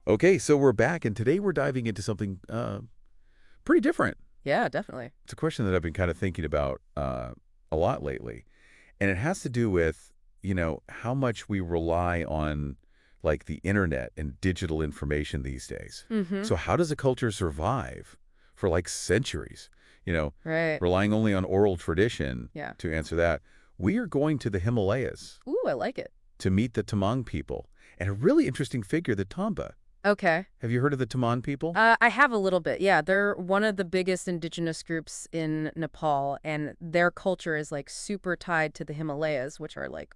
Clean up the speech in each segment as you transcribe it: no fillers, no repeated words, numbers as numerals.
Okay, so we're back, and today we're diving into something pretty different. Yeah, definitely. It's a question that I've been kind of thinking about a lot lately, and it has to do with, how much we rely on, like, the internet and digital information these days. Mm-hmm. So how does a culture survive for, like, centuries? Right. Relying only on oral tradition. Yeah. To answer that, we are going to the Himalayas Ooh, I like it. to meet the Tamang people, and a really interesting figure, the Tamba. Okay. Have you heard of the Tamang people? I have a little bit. Yeah, they're one of the biggest indigenous groups in Nepal, and their culture is like super tied to the Himalayas, which are like,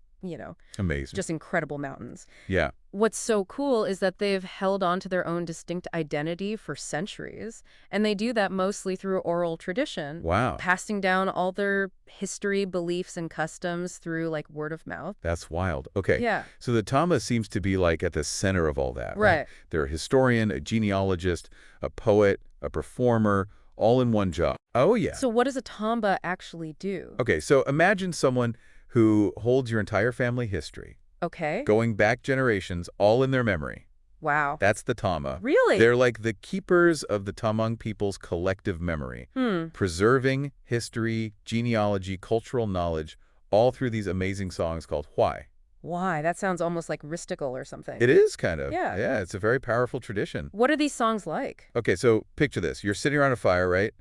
Amazing. just incredible mountains. Yeah. What's so cool is that they've held on to their own distinct identity for centuries, and they do that mostly through oral tradition, Wow. passing down all their history, beliefs, and customs through like word of mouth. That's wild. Okay. Yeah. So the Tamba seems to be like at the center of all that, right? Right. They're a historian, a genealogist, a poet, a performer, all in one job. Oh, yeah. So what does a Tamba actually do? Okay, so imagine someone who holds your entire family history, Okay. going back generations, all in their memory. Wow. That's the Tama. Really? They're like the keepers of the Tamang people's collective memory, preserving history, genealogy, cultural knowledge, all through these amazing songs called Huai. Why? That sounds almost like mystical or something. It is kind of. Yeah. Yeah, it's a very powerful tradition. What are these songs like? Okay, so picture this. You're sitting around a fire, right?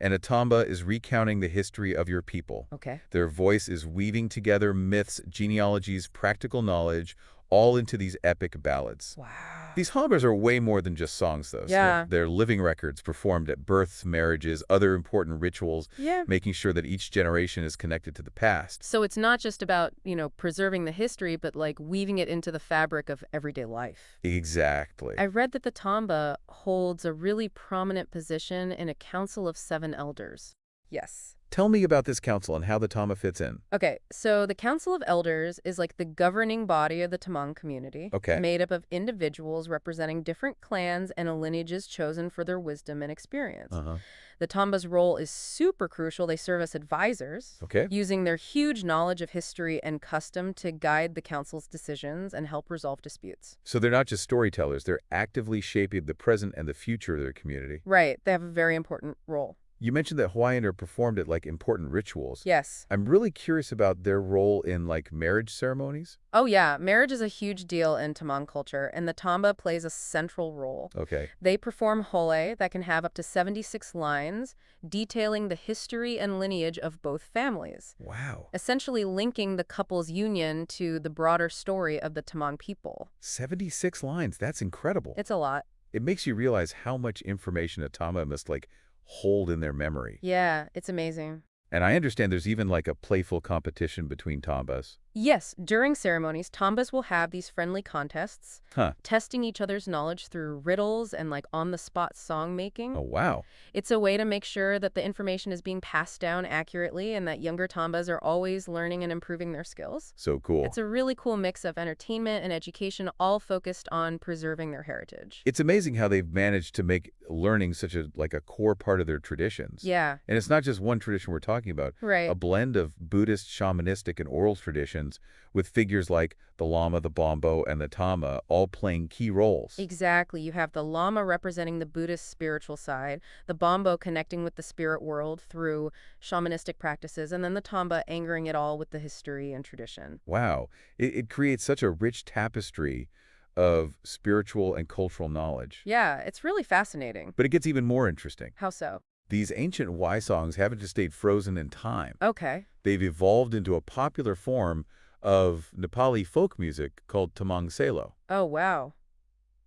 And a Tamba is recounting the history of your people. Okay. Their voice is weaving together myths, genealogies, practical knowledge, all into these epic ballads. Wow. These Tambas are way more than just songs, though. Yeah. So they're living records performed at births, marriages, other important rituals, Yeah. making sure that each generation is connected to the past. So it's not just about, preserving the history, but like weaving it into the fabric of everyday life. Exactly. I read that the Tamba holds a really prominent position in a council of 7 elders. Yes. Tell me about this council and how the Tama fits in. Okay, so the Council of Elders is like the governing body of the Tamang community, Okay. made up of individuals representing different clans and lineages chosen for their wisdom and experience. Uh-huh. The Tamba's role is super crucial. They serve as advisors, Okay. using their huge knowledge of history and custom to guide the council's decisions and help resolve disputes. So they're not just storytellers, they're actively shaping the present and the future of their community. Right, they have a very important role. You mentioned that Hawaiian are performed at, like, important rituals. Yes. I'm really curious about their role in, like, marriage ceremonies. Oh yeah, marriage is a huge deal in Tamang culture, and the Tamba plays a central role. Okay. They perform hole that can have up to 76 lines, detailing the history and lineage of both families, Wow. essentially linking the couple's union to the broader story of the Tamang people. 76 lines. That's incredible. It's a lot. It makes you realize how much information a Tama must, like, hold in their memory. Yeah, it's amazing. And I understand there's even, like, a playful competition between Tambas. Yes, during ceremonies, Tambas will have these friendly contests, Huh. testing each other's knowledge through riddles and like on-the-spot song making. Oh, wow. It's a way to make sure that the information is being passed down accurately and that younger Tambas are always learning and improving their skills. So cool. It's a really cool mix of entertainment and education, all focused on preserving their heritage. It's amazing how they've managed to make learning such a core part of their traditions. Yeah. And it's not just one tradition we're talking about. Right. A blend of Buddhist, shamanistic, and oral traditions with figures like the Lama, the Bombo, and the Tama all playing key roles. Exactly. You have the Lama representing the Buddhist spiritual side, the Bombo connecting with the spirit world through shamanistic practices, and then the Tamba anchoring it all with the history and tradition. Wow. It creates such a rich tapestry of spiritual and cultural knowledge. Yeah, it's really fascinating. But it gets even more interesting. How so? These ancient Y songs haven't just stayed frozen in time. Okay. They've evolved into a popular form of Nepali folk music called Tamang Selo. Oh, wow.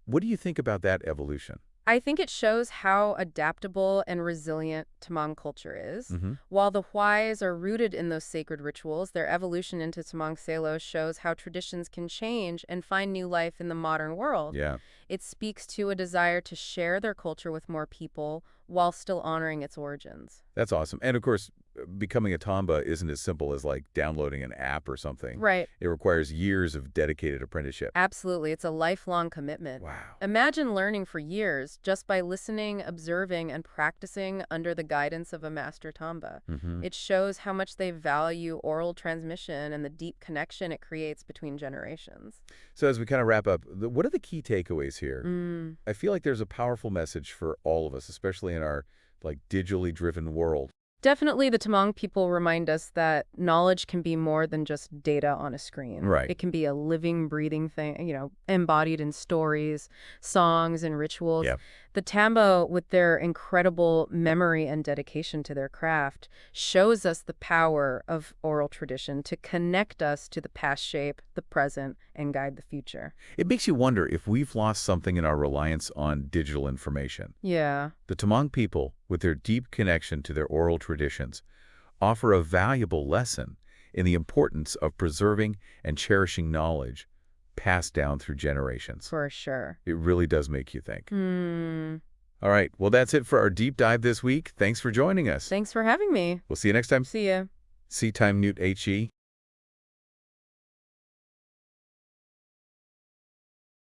What do you think about that evolution? I think it shows how adaptable and resilient Tamang culture is. Mm-hmm. While the Huais are rooted in those sacred rituals, their evolution into Tamang Selo shows how traditions can change and find new life in the modern world. Yeah. It speaks to a desire to share their culture with more people while still honoring its origins. That's awesome. And of course, becoming a Tamba isn't as simple as like downloading an app or something. Right. It requires years of dedicated apprenticeship. Absolutely. It's a lifelong commitment. Wow. Imagine learning for years just by listening, observing, and practicing under the guidance of a master Tamba. Hmm. It shows how much they value oral transmission and the deep connection it creates between generations. So as we kind of wrap up, what are the key takeaways here? Mm. I feel like there's a powerful message for all of us, especially in our like digitally driven world. Definitely, the Tamang people remind us that knowledge can be more than just data on a screen. Right. It can be a living, breathing thing, embodied in stories, songs, and rituals. Yeah. The Tambo, with their incredible memory and dedication to their craft, shows us the power of oral tradition to connect us to the past shape, the present, and guide the future. It makes you wonder if we've lost something in our reliance on digital information. Yeah, The Tamang people, with their deep connection to their oral traditions, offer a valuable lesson in the importance of preserving and cherishing knowledge passed down through generations. for sure. It really does make you think. Hmm. All right, well, that's it for our deep dive this week. Thanks for joining us. Thanks for having me. We'll see you next time. See ya. See time Newt HE.